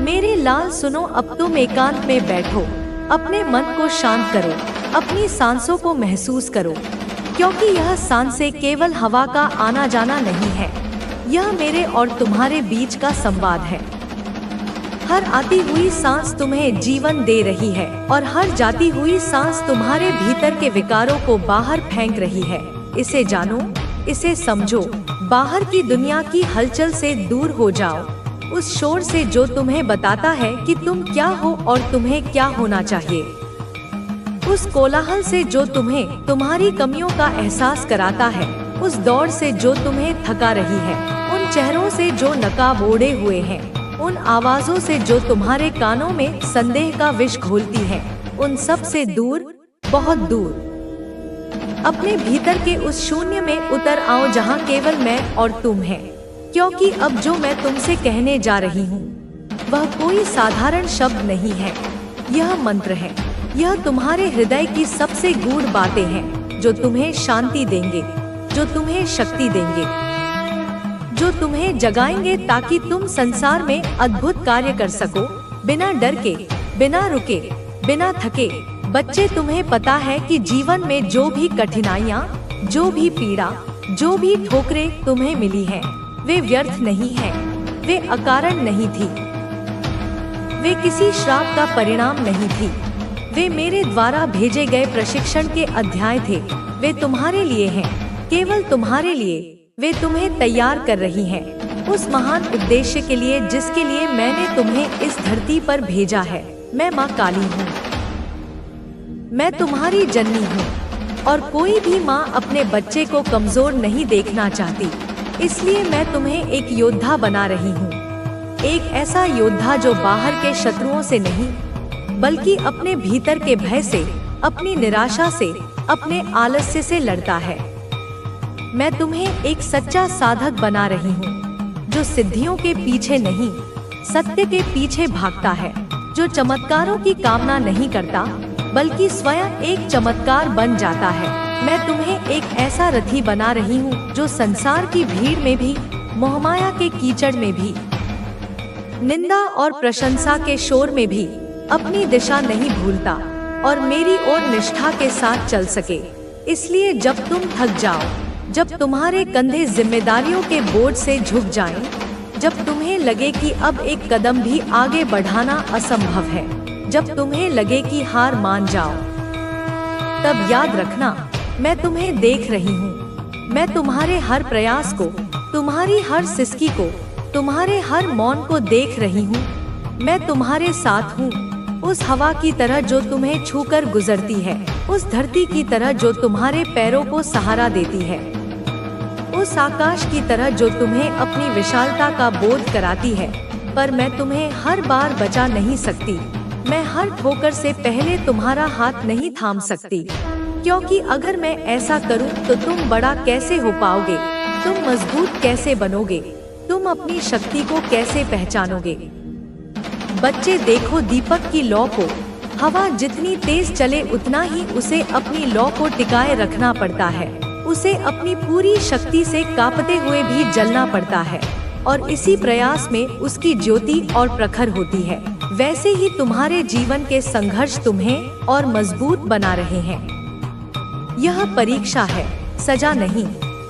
मेरे लाल सुनो, अब तुम एकांत में बैठो, अपने मन को शांत करो, अपनी सांसों को महसूस करो, क्योंकि यह सांसें केवल हवा का आना जाना नहीं है, यह मेरे और तुम्हारे बीच का संवाद है। हर आती हुई सांस तुम्हें जीवन दे रही है और हर जाती हुई सांस तुम्हारे भीतर के विकारों को बाहर फेंक रही है। इसे जानो, इसे समझो, बाहर की दुनिया की हलचल से दूर हो जाओ, उस शोर से जो तुम्हें बताता है कि तुम क्या हो और तुम्हें क्या होना चाहिए, उस कोलाहल से जो तुम्हें तुम्हारी कमियों का एहसास कराता है, उस दौड़ से जो तुम्हें थका रही है, उन चेहरों से जो नकाब ओढ़े हुए हैं, उन आवाजों से जो तुम्हारे कानों में संदेह का विष घोलती है, उन सब से दूर, बहुत दूर अपने भीतर के उस शून्य में उतर आओ जहाँ केवल मैं और तुम हैं। क्योंकि अब जो मैं तुमसे कहने जा रही हूँ वह कोई साधारण शब्द नहीं है, यह मंत्र है। यह तुम्हारे हृदय की सबसे गूढ़ बातें हैं जो तुम्हें शांति देंगे, जो तुम्हें शक्ति देंगे, जो तुम्हें जगाएंगे ताकि तुम संसार में अद्भुत कार्य कर सको, बिना डर के, बिना रुके, बिना थके। बच्चे, तुम्हें पता है कि जीवन में जो भी कठिनाइयाँ, जो भी पीड़ा, जो भी ठोकरें तुम्हें मिली हैं, वे व्यर्थ नहीं हैं, वे अकारण नहीं थी, वे किसी श्राप का परिणाम नहीं थी, वे मेरे द्वारा भेजे गए प्रशिक्षण के अध्याय थे। वे तुम्हारे लिए हैं, केवल तुम्हारे लिए। वे तुम्हें तैयार कर रही हैं उस महान उद्देश्य के लिए जिसके लिए मैंने तुम्हें इस धरती पर भेजा है। मैं माँ काली हूँ, मैं तुम्हारी जननी हूँ और कोई भी माँ अपने बच्चे को कमजोर नहीं देखना चाहती। इसलिए मैं तुम्हें एक योद्धा बना रही हूँ, एक ऐसा योद्धा जो बाहर के शत्रुओं से नहीं बल्कि अपने भीतर के भय से, अपनी निराशा से, अपने आलस्य से लड़ता है। मैं तुम्हें एक सच्चा साधक बना रही हूँ जो सिद्धियों के पीछे नहीं, सत्य के पीछे भागता है, जो चमत्कारों की कामना नहीं करता बल्कि स्वयं एक चमत्कार बन जाता है। मैं तुम्हें एक ऐसा रथी बना रही हूँ जो संसार की भीड़ में भी, मोहमाया के कीचड़ में भी, निंदा और प्रशंसा के शोर में भी अपनी दिशा नहीं भूलता और मेरी ओर निष्ठा के साथ चल सके। इसलिए जब तुम थक जाओ, जब तुम्हारे कंधे जिम्मेदारियों के बोझ से झुक जाएं, जब तुम्हें लगे कि अब एक कदम भी आगे बढ़ाना असंभव है, जब तुम्हें लगे कि हार मान जाओ, तब याद रखना, मैं तुम्हें देख रही हूँ। मैं तुम्हारे हर प्रयास को, तुम्हारी हर सिसकी को, तुम्हारे हर मौन को देख रही हूँ। मैं तुम्हारे साथ हूँ, उस हवा की तरह जो तुम्हें छूकर गुजरती है, उस धरती की तरह जो तुम्हारे पैरों को सहारा देती है, उस आकाश की तरह जो तुम्हें अपनी विशालता का बोध कराती है। पर मैं तुम्हें हर बार बचा नहीं सकती, मैं हर ठोकर से पहले तुम्हारा हाथ नहीं थाम सकती, क्योंकि अगर मैं ऐसा करूं तो तुम बड़ा कैसे हो पाओगे, तुम मजबूत कैसे बनोगे, तुम अपनी शक्ति को कैसे पहचानोगे। बच्चे, देखो दीपक की लौ को, हवा जितनी तेज चले उतना ही उसे अपनी लौ को टिकाए रखना पड़ता है, उसे अपनी पूरी शक्ति से कांपते हुए भी जलना पड़ता है और इसी प्रयास में उसकी ज्योति और प्रखर होती है। वैसे ही तुम्हारे जीवन के संघर्ष तुम्हें और मजबूत बना रहे हैं। यह परीक्षा है, सजा नहीं,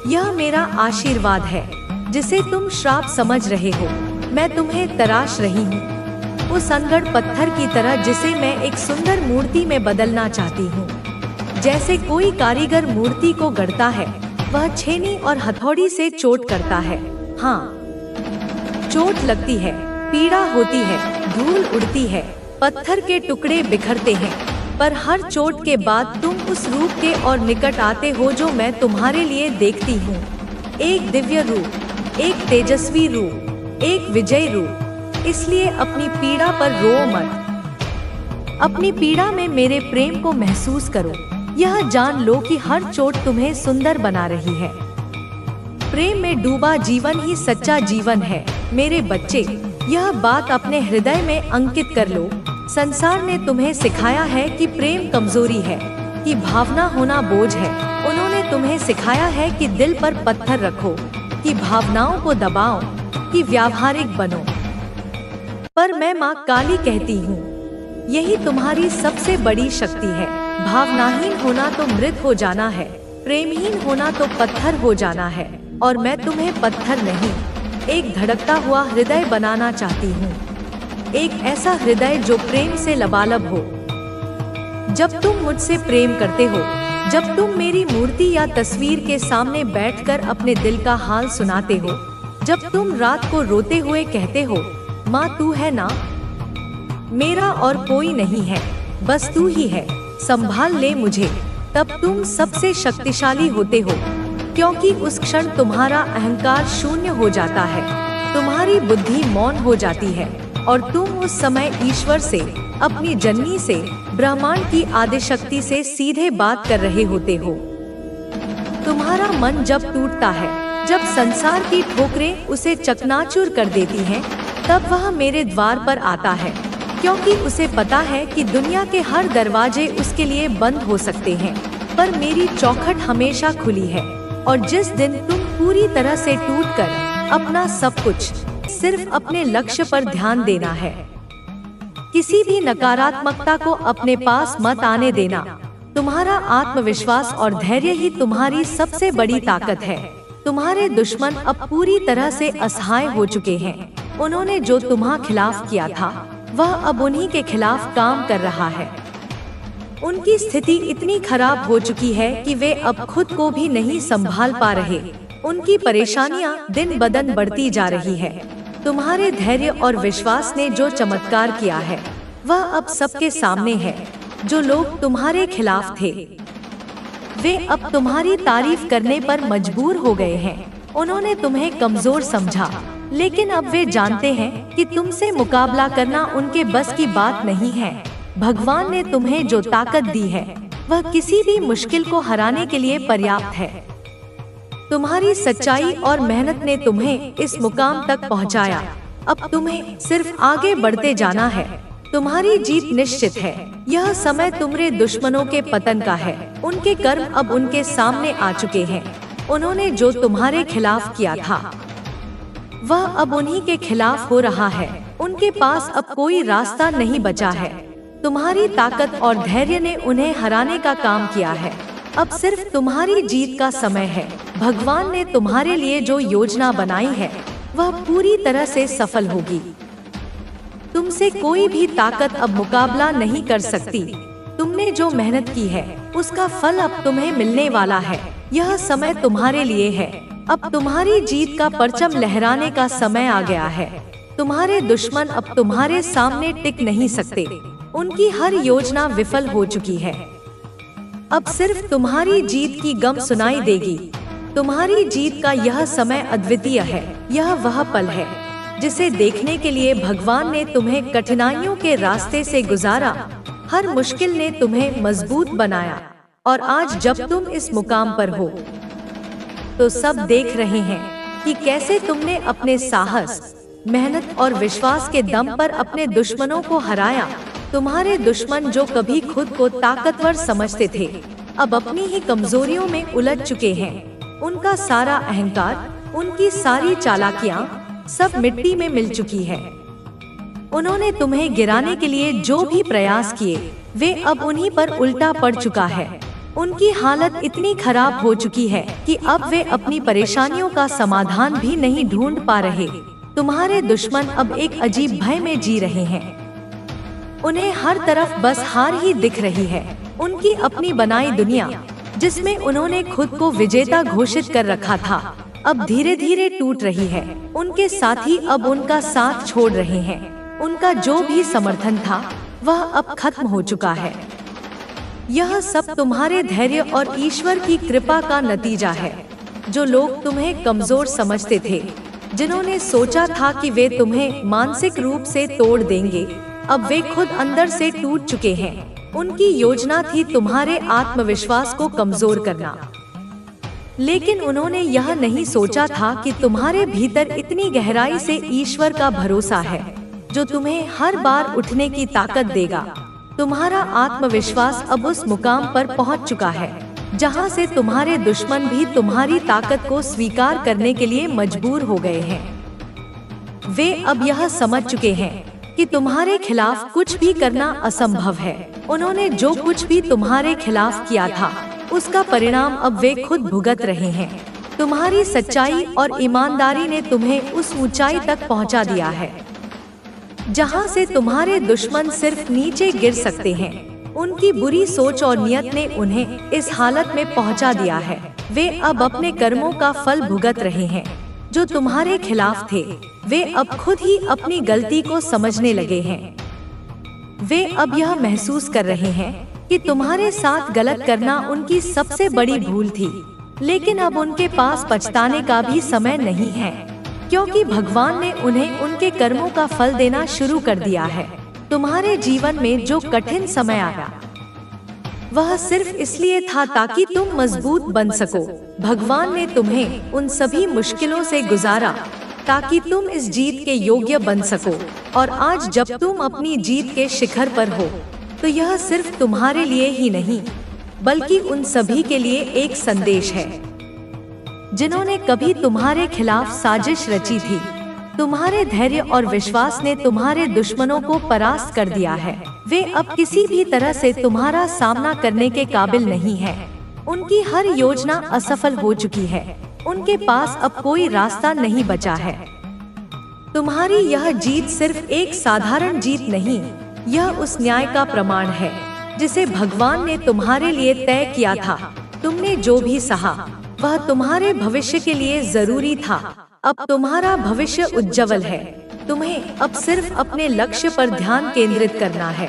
यह मेरा आशीर्वाद है जिसे तुम श्राप समझ रहे हो। मैं तुम्हें तराश रही हूँ, उस अनगढ़ पत्थर की तरह जिसे मैं एक सुंदर मूर्ति में बदलना चाहती हूँ। जैसे कोई कारीगर मूर्ति को गढ़ता है, वह छेनी और हथौड़ी से चोट करता है। हाँ, चोट लगती है, पीड़ा होती है, धूल उड़ती है, पत्थर के टुकड़े बिखरते हैं, पर हर चोट के बाद तुम उस रूप के और निकट आते हो जो मैं तुम्हारे लिए देखती हूँ। एक दिव्य रूप, एक तेजस्वी रूप, एक विजयी रूप। इसलिए अपनी पीड़ा पर रो मत, अपनी पीड़ा में मेरे प्रेम को महसूस करो। यह जान लो कि हर चोट तुम्हें सुंदर बना रही है। प्रेम में डूबा जीवन ही सच्चा जीवन है। मेरे बच्चे, यह बात अपने हृदय में अंकित कर लो। संसार ने तुम्हें सिखाया है कि प्रेम कमजोरी है, कि भावना होना बोझ है। उन्होंने तुम्हें सिखाया है कि दिल पर पत्थर रखो, कि भावनाओं को दबाओ, कि व्यावहारिक बनो। पर मैं माँ काली कहती हूँ, यही तुम्हारी सबसे बड़ी शक्ति है। भावनाहीन होना तो मृत हो जाना है, प्रेमहीन होना तो पत्थर हो जाना है, और मैं तुम्हें पत्थर नहीं, एक धड़कता हुआ हृदय बनाना चाहती हूँ। एक ऐसा हृदय जो प्रेम से लबालब हो। जब तुम मुझसे प्रेम करते हो, जब तुम मेरी मूर्ति या तस्वीर के सामने बैठकर अपने दिल का हाल सुनाते हो, जब तुम रात को रोते हुए कहते हो, माँ तू है ना, मेरा और कोई नहीं है, बस तू ही है, संभाल ले मुझे, तब तुम सबसे शक्तिशाली होते हो, क्योंकि उस क्षण तुम्हारा अहंकार शून्य हो जाता है, तुम्हारी बुद्धि मौन हो जाती है, और तुम उस समय ईश्वर से, अपनी जननी से, ब्रह्मांड की आदिशक्ति से सीधे बात कर रहे होते हो। तुम्हारा मन जब टूटता है, जब संसार की ठोकरें उसे चकनाचूर कर देती हैं, तब वह मेरे द्वार पर आता है, क्योंकि उसे पता है कि दुनिया के हर दरवाजे उसके लिए बंद हो सकते हैं, पर मेरी चौखट हमेशा खुली है। और जिस दिन तुम पूरी तरह से टूटकर अपना सब कुछ, सिर्फ अपने लक्ष्य पर ध्यान देना है, किसी भी नकारात्मकता को अपने पास मत आने देना। तुम्हारा आत्मविश्वास और धैर्य ही तुम्हारी सबसे बड़ी ताकत है। तुम्हारे दुश्मन अब पूरी तरह से असहाय हो चुके हैं। उन्होंने जो तुम्हारे खिलाफ किया था, वह अब उन्हीं के खिलाफ काम कर रहा है। उनकी स्थिति इतनी खराब हो चुकी है कि वे अब खुद को भी नहीं संभाल पा रहे। उनकी परेशानियां दिन ब दिन बढ़ती जा रही है। तुम्हारे धैर्य और विश्वास ने जो चमत्कार किया है, वह अब सबके सामने है। जो लोग तुम्हारे खिलाफ थे, वे अब तुम्हारी तारीफ करने पर मजबूर हो गए हैं। उन्होंने तुम्हें कमजोर समझा, लेकिन अब वे जानते हैं कि तुमसे मुकाबला करना उनके बस की बात नहीं है। भगवान ने तुम्हें जो ताकत दी है, वह किसी भी मुश्किल को हराने के लिए पर्याप्त है। तुम्हारी सच्चाई और मेहनत ने तुम्हें इस मुकाम तक पहुंचाया। अब तुम्हें सिर्फ आगे बढ़ते जाना है। तुम्हारी जीत निश्चित है। यह समय तुम्हारे दुश्मनों के पतन का है। उनके कर्म अब उनके सामने आ चुके हैं। उन्होंने जो तुम्हारे खिलाफ किया था, वह अब उन्हीं के खिलाफ हो रहा है। उनके पास अब कोई रास्ता नहीं बचा है। तुम्हारी ताकत और धैर्य ने उन्हें हराने का काम किया है। अब सिर्फ तुम्हारी जीत का समय है। भगवान ने तुम्हारे लिए जो योजना बनाई है, वह पूरी तरह से सफल होगी। तुमसे कोई भी ताकत अब मुकाबला नहीं कर सकती। तुमने जो मेहनत की है, उसका फल अब तुम्हें मिलने वाला है। यह समय तुम्हारे लिए है। अब तुम्हारी जीत का परचम लहराने का समय आ गया है। तुम्हारे दुश्मन अब तुम्हारे सामने टिक नहीं सकते। उनकी हर योजना विफल हो चुकी है। अब सिर्फ तुम्हारी जीत की गम सुनाई देगी। तुम्हारी जीत का यह समय अद्वितीय है। यह वह पल है जिसे देखने के लिए भगवान ने तुम्हें कठिनाइयों के रास्ते से गुजारा। हर मुश्किल ने तुम्हें मजबूत बनाया, और आज जब तुम इस मुकाम पर हो, तो सब देख रहे हैं कि कैसे तुमने अपने साहस, मेहनत और विश्वास के दम पर अपने दुश्मनों को हराया। तुम्हारे दुश्मन जो कभी खुद को ताकतवर समझते थे, अब अपनी ही कमजोरियों में उलझ चुके हैं। उनका सारा अहंकार, उनकी सारी चालाकियां सब मिट्टी में मिल चुकी है। उन्होंने तुम्हें गिराने के लिए जो भी प्रयास किए, वे अब उन्हीं पर उल्टा पड़ चुका है। उनकी हालत इतनी खराब हो चुकी है कि अब वे अपनी परेशानियों का समाधान भी नहीं ढूंढ पा रहे। तुम्हारे दुश्मन अब एक अजीब भय में जी रहे हैं। उन्हें हर तरफ बस हार ही दिख रही है। उनकी अपनी बनाई दुनिया, जिसमें उन्होंने खुद को विजेता घोषित कर रखा था, अब धीरे धीरे टूट रही है। उनके साथी अब उनका साथ छोड़ रहे हैं। उनका जो भी समर्थन था, वह अब खत्म हो चुका है। यह सब तुम्हारे धैर्य और ईश्वर की कृपा का नतीजा है। जो लोग तुम्हें कमजोर समझते थे, जिन्होंने सोचा था कि वे तुम्हें मानसिक रूप से तोड़ देंगे, अब वे खुद अंदर से टूट चुके हैं। उनकी योजना थी तुम्हारे आत्मविश्वास को कमजोर करना, लेकिन उन्होंने यह नहीं सोचा था कि तुम्हारे भीतर इतनी गहराई से ईश्वर का भरोसा है, जो तुम्हें हर बार उठने की ताकत देगा। तुम्हारा आत्मविश्वास अब उस मुकाम पर पहुंच चुका है, जहां से तुम्हारे दुश्मन भी तुम्हारी ताकत को स्वीकार करने के लिए मजबूर हो गए हैं। वे अब यह समझ चुके हैं कि तुम्हारे खिलाफ कुछ भी करना असंभव है। उन्होंने जो कुछ भी तुम्हारे खिलाफ किया था, उसका परिणाम अब वे खुद भुगत रहे हैं। तुम्हारी सच्चाई और ईमानदारी ने तुम्हें उस ऊंचाई तक पहुंचा दिया है जहां से तुम्हारे दुश्मन सिर्फ नीचे गिर सकते हैं। उनकी बुरी सोच और नियत ने उन्हें इस हालत में पहुंचा दिया है। वे अब अपने कर्मों का फल भुगत रहे हैं। जो तुम्हारे खिलाफ थे, वे अब खुद ही अपनी गलती को समझने लगे हैं। वे अब यह महसूस कर रहे हैं कि तुम्हारे साथ गलत करना उनकी सबसे बड़ी भूल थी, लेकिन अब उनके पास पछताने का भी समय नहीं है, क्योंकि भगवान ने उन्हें उनके कर्मों का फल देना शुरू कर दिया है। तुम्हारे जीवन में जो कठिन समय आया, वह सिर्फ इसलिए था ताकि तुम मजबूत बन सको। भगवान ने तुम्हें उन सभी मुश्किलों से गुजारा ताकि तुम इस जीत के योग्य बन सको। और आज जब तुम अपनी जीत के शिखर पर हो, तो यह सिर्फ तुम्हारे लिए ही नहीं, बल्कि उन सभी के लिए एक संदेश है जिन्होंने कभी तुम्हारे खिलाफ साजिश रची थी। तुम्हारे धैर्य और विश्वास ने तुम्हारे दुश्मनों को परास्त कर दिया है। वे अब किसी भी तरह से तुम्हारा सामना करने के काबिल नहीं है। उनकी हर योजना असफल हो चुकी है। उनके पास अब कोई रास्ता नहीं बचा है। तुम्हारी यह जीत सिर्फ एक साधारण जीत नहीं, यह उस न्याय का प्रमाण है जिसे भगवान ने तुम्हारे लिए तय किया था। तुमने जो भी सहा, वह तुम्हारे भविष्य के लिए जरूरी था। अब तुम्हारा भविष्य उज्जवल है। तुम्हें अब सिर्फ अपने लक्ष्य पर ध्यान केंद्रित करना है।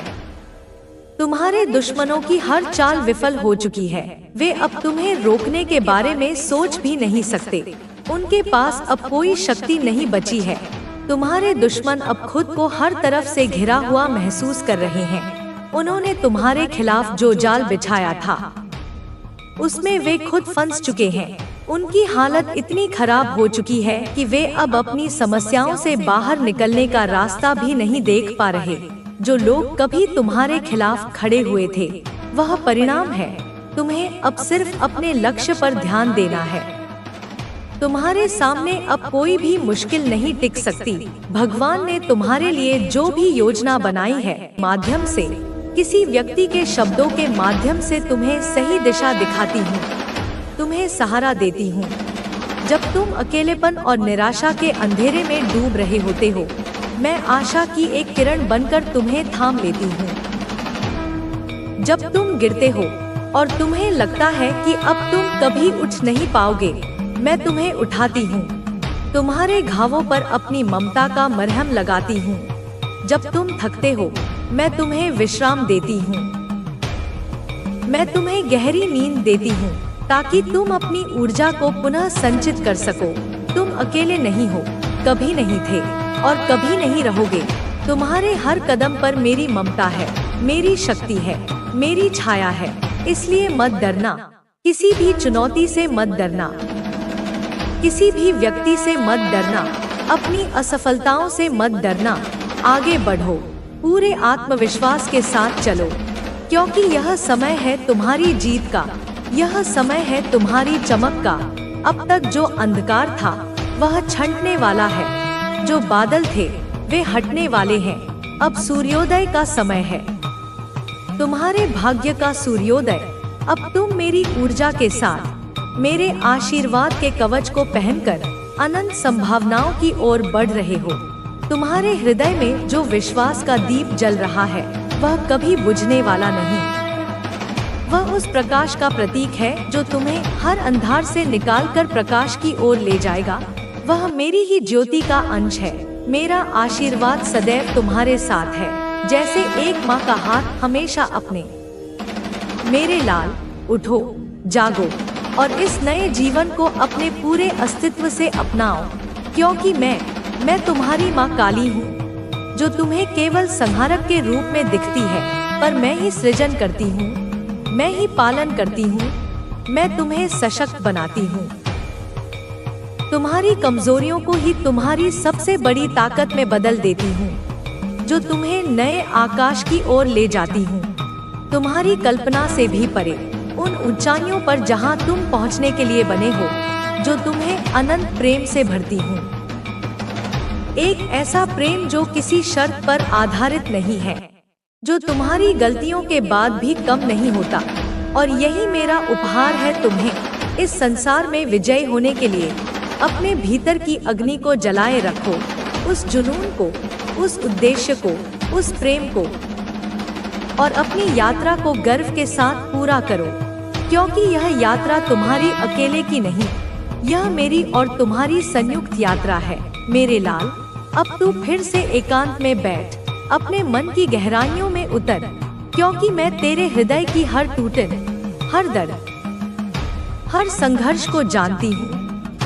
तुम्हारे दुश्मनों की हर चाल विफल हो चुकी है। वे अब तुम्हें रोकने के बारे में सोच भी नहीं सकते। उनके पास अब कोई शक्ति नहीं बची है। तुम्हारे दुश्मन अब खुद को हर तरफ से घिरा हुआ महसूस कर रहे हैं। उन्होंने तुम्हारे खिलाफ जो जाल बिछाया था, उसमें वे खुद फंस चुके हैं। उनकी हालत इतनी खराब हो चुकी है कि वे अब अपनी समस्याओं से बाहर निकलने का रास्ता भी नहीं देख पा रहे। जो लोग कभी तुम्हारे खिलाफ खड़े हुए थे, वह परिणाम है। तुम्हें अब सिर्फ अपने लक्ष्य पर ध्यान देना है। तुम्हारे सामने अब कोई भी मुश्किल नहीं टिक सकती। भगवान ने तुम्हारे लिए जो भी योजना बनाई है, माध्यम से, किसी व्यक्ति के शब्दों के माध्यम से तुम्हें सही दिशा दिखाती हूँ, तुम्हें सहारा देती हूँ। जब तुम अकेलेपन और निराशा के अंधेरे में डूब रहे होते हो, मैं आशा की एक किरण बनकर तुम्हें थाम लेती हूँ। जब तुम गिरते हो और तुम्हें लगता है कि अब तुम कभी उठ नहीं पाओगे, मैं तुम्हें उठाती हूँ। तुम्हारे घावों पर अपनी ममता का मरहम लगाती हूँ। जब तुम थकते हो, मैं तुम्हें विश्राम देती हूँ। मैं तुम्हें गहरी नींद देती हूँ ताकि तुम अपनी ऊर्जा को पुनः संचित कर सको। तुम अकेले नहीं हो, कभी नहीं थे और कभी नहीं रहोगे। तुम्हारे हर कदम पर मेरी ममता है, मेरी शक्ति है, मेरी छाया है। इसलिए मत डरना, किसी भी चुनौती से मत डरना, किसी भी व्यक्ति से मत डरना, अपनी असफलताओं से मत डरना। आगे बढ़ो, पूरे आत्मविश्वास के साथ चलो, क्योंकि यह समय है तुम्हारी जीत का। यह समय है तुम्हारी चमक का। अब तक जो अंधकार था, वह छंटने वाला है। जो बादल थे, वे हटने वाले हैं। अब सूर्योदय का समय है, तुम्हारे भाग्य का सूर्योदय। अब तुम मेरी ऊर्जा के साथ, मेरे आशीर्वाद के कवच को पहनकर अनंत संभावनाओं की ओर बढ़ रहे हो। तुम्हारे हृदय में जो विश्वास का दीप जल रहा है, वह कभी बुझने वाला नहीं। वह उस प्रकाश का प्रतीक है जो तुम्हें हर अंधार से निकालकर प्रकाश की ओर ले जाएगा। वह मेरी ही ज्योति का अंश है। मेरा आशीर्वाद सदैव तुम्हारे साथ है, जैसे एक माँ का हाथ हमेशा अपने। मेरे लाल, उठो, जागो और इस नए जीवन को अपने पूरे अस्तित्व से अपनाओ, क्योंकि मैं तुम्हारी माँ काली हूँ, जो तुम्हें केवल संहारक के रूप में दिखती है, पर मैं ही सृजन करती हूँ, मैं ही पालन करती हूँ, मैं तुम्हें सशक्त बनाती हूँ। तुम्हारी कमजोरियों को ही तुम्हारी सबसे बड़ी ताकत में बदल देती हूँ, जो तुम्हें नए आकाश की ओर ले जाती हूँ। तुम्हारी कल्पना से भी परे, उन ऊंचाइयों पर जहाँ तुम पहुँचने के लिए बने हो, जो तुम्हें अनंत प्रेम से भरती हूँ। एक ऐसा प्रेम जो किसी शर्त पर आधारित नहीं है, जो तुम्हारी गलतियों के बाद भी कम नहीं होता। और यही मेरा उपहार है तुम्हें। इस संसार में विजयी होने के लिए अपने भीतर की अग्नि को जलाए रखो, उस जुनून को, उस उद्देश्य को, उस प्रेम को, और अपनी यात्रा को गर्व के साथ पूरा करो, क्योंकि यह यात्रा तुम्हारी अकेले की नहीं, यह मेरी और तुम्हारी संयुक्त यात्रा है। मेरे लाल, अब तू फिर से एकांत में बैठ, अपने मन की गहराइयों में उतर, क्योंकि मैं तेरे हृदय की हर टूटन, हर दर्द, हर संघर्ष को जानती हूँ।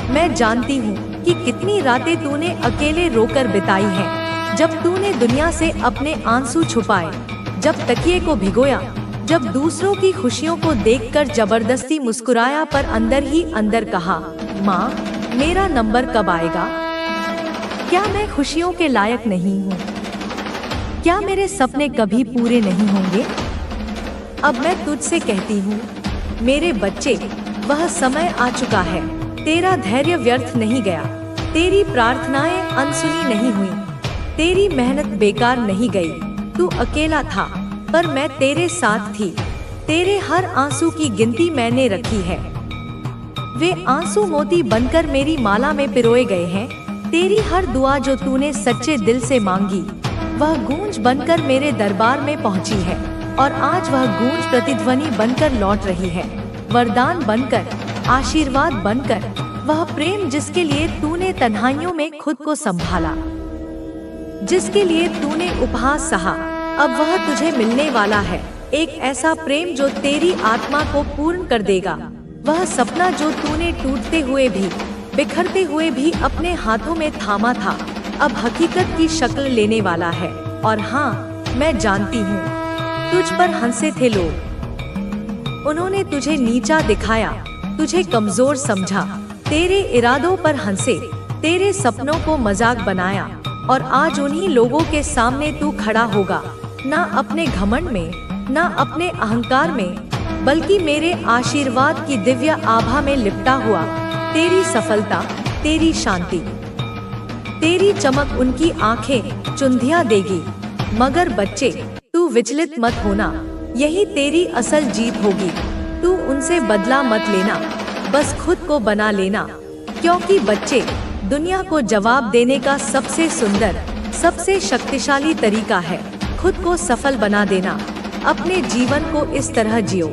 मैं जानती हूँ कि कितनी रातें तूने अकेले रोकर बिताई हैं, जब तूने दुनिया से अपने आंसू छुपाए, जब तकिए को भिगोया, जब दूसरों की खुशियों को देखकर जबरदस्ती मुस्कुराया, पर अंदर ही अंदर कहा, माँ, मेरा नंबर कब आएगा? क्या मैं खुशियों के लायक नहीं हूँ? क्या मेरे सपने कभी पूरे नहीं होंगे? अब मैं तुझसे कहती हूँ, मेरे बच्चे, वह समय आ चुका है। तेरा धैर्य व्यर्थ नहीं गया, तेरी प्रार्थनाएं अनसुनी नहीं हुई, तेरी मेहनत बेकार नहीं गई। तू अकेला था, पर मैं तेरे साथ थी। तेरे हर आंसू की गिनती मैंने रखी है। वे आंसू मोती बनकर मेरी माला में पिरोए गए हैं। तेरी हर दुआ जो तूने सच्चे दिल से मांगी, वह गूंज बनकर मेरे दरबार में पहुंची है, और आज वह गूंज प्रतिध्वनि बनकर लौट रही है, वरदान बनकर, आशीर्वाद बनकर, वह प्रेम जिसके लिए तूने तन्हाइयों में खुद को संभाला, जिसके लिए तूने उपहास सहा, अब वह तुझे मिलने वाला है। एक ऐसा प्रेम जो तेरी आत्मा को पूर्ण कर देगा। वह सपना जो तूने टूटते हुए भी, बिखरते हुए भी अपने हाथों में थामा था, अब हकीकत की शक्ल लेने वाला है। और हाँ, मैं जानती हूँ, तुझ पर हंसे थे लोग, उन्होंने तुझे नीचा दिखाया, तुझे कमजोर समझा, तेरे इरादों पर हंसे, तेरे सपनों को मजाक बनाया, और आज उन्हीं लोगों के सामने तू खड़ा होगा, ना अपने घमंड में, ना अपने अहंकार में, बल्कि मेरे आशीर्वाद की दिव्य आभा में लिपटा हुआ। तेरी सफलता, तेरी शांति, तेरी चमक उनकी आंखें चुंधिया देगी। मगर बच्चे, तू विचलित मत होना, यही तेरी असल जीत होगी। तू उनसे बदला मत लेना, बस खुद को बना लेना, क्योंकि बच्चे, दुनिया को जवाब देने का सबसे सुंदर, सबसे शक्तिशाली तरीका है खुद को सफल बना देना। अपने जीवन को इस तरह जियो,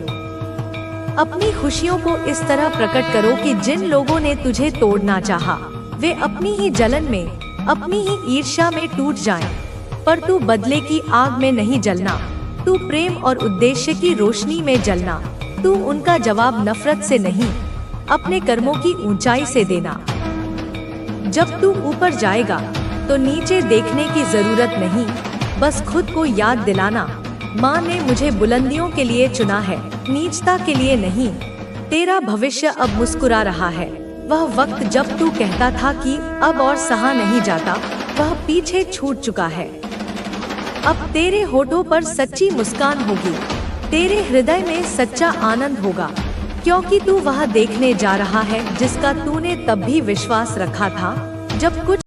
अपनी खुशियों को इस तरह प्रकट करो कि जिन लोगों ने तुझे तोड़ना चाहा, वे अपनी ही जलन में, अपनी ही ईर्ष्या में टूट जाएं। पर तू बदले की आग में नहीं जलना, तू प्रेम और उद्देश्य की रोशनी में जलना। तू उनका जवाब नफरत से नहीं, अपने कर्मों की ऊंचाई से देना। जब तू ऊपर जाएगा तो नीचे देखने की जरूरत नहीं, बस खुद को याद दिलाना, माँ ने मुझे बुलंदियों के लिए चुना है, नीचता के लिए नहीं। तेरा भविष्य अब मुस्कुरा रहा है। वह वक्त जब तू कहता था कि अब और सहा नहीं जाता, वह पीछे छूट चुका है। अब तेरे होठों पर सच्ची मुस्कान होगी, तेरे हृदय में सच्चा आनंद होगा, क्योंकि तू वह देखने जा रहा है जिसका तूने तब भी विश्वास रखा था, जब कुछ